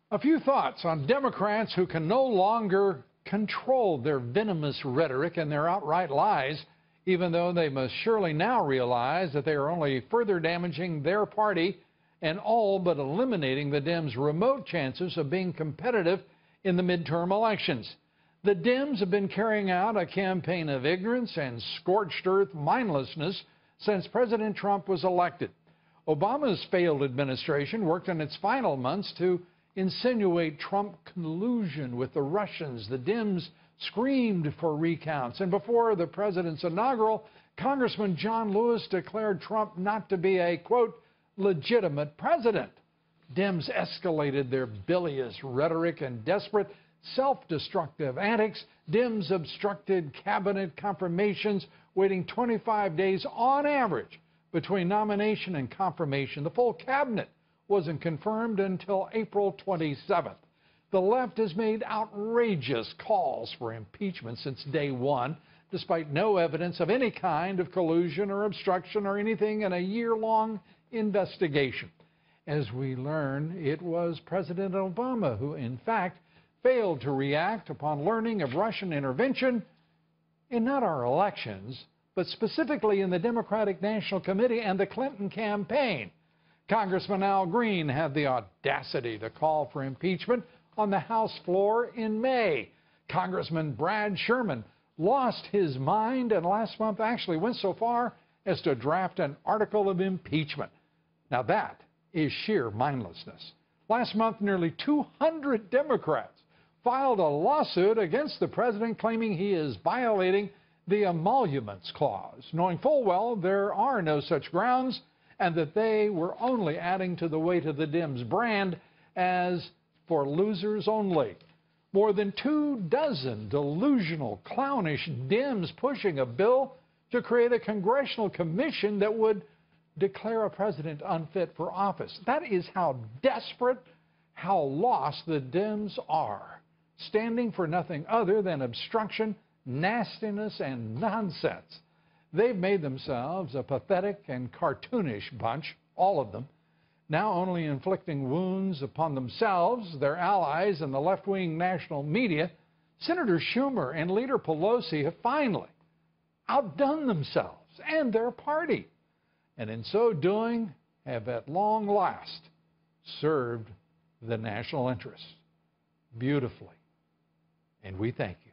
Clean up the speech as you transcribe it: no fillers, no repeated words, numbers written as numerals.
A few thoughts on Democrats who can no longer control their venomous rhetoric and their outright lies, even though they must surely now realize that they are only further damaging their party and all but eliminating the Dems' remote chances of being competitive in the midterm elections. The Dems have been carrying out a campaign of ignorance and scorched earth mindlessness since President Trump was elected. Obama's failed administration worked in its final months to insinuate Trump collusion with the Russians. The Dems screamed for recounts. And before the president's inaugural, Congressman John Lewis declared Trump not to be a, quote, legitimate president. Dems escalated their bilious rhetoric and desperate self-destructive antics. Dems obstructed cabinet confirmations, waiting 25 days on average between nomination and confirmation. The full cabinet wasn't confirmed until April 27th. The left has made outrageous calls for impeachment since day one, despite no evidence of any kind of collusion or obstruction or anything in a year-long investigation. As we learn, it was President Obama who, in fact, failed to react upon learning of Russian intervention in not our elections, but specifically in the Democratic National Committee and the Clinton campaign. Congressman Al Green had the audacity to call for impeachment on the House floor in May. Congressman Brad Sherman lost his mind and last month actually went so far as to draft an article of impeachment. Now that is sheer mindlessness. Last month, nearly 200 Democrats filed a lawsuit against the president claiming he is violating the emoluments clause, knowing full well there are no such grounds and that they were only adding to the weight of the Dems' brand as for losers only. More than 24 delusional, clownish Dems pushing a bill to create a congressional commission that would declare a president unfit for office. That is how desperate, how lost the Dems are, standing for nothing other than obstruction, nastiness, and nonsense. They've made themselves a pathetic and cartoonish bunch, all of them, now only inflicting wounds upon themselves, their allies, and the left-wing national media. Senator Sherman and Leader Pelosi have finally outdone themselves and their party, and in so doing have at long last served the national interest beautifully. And we thank you.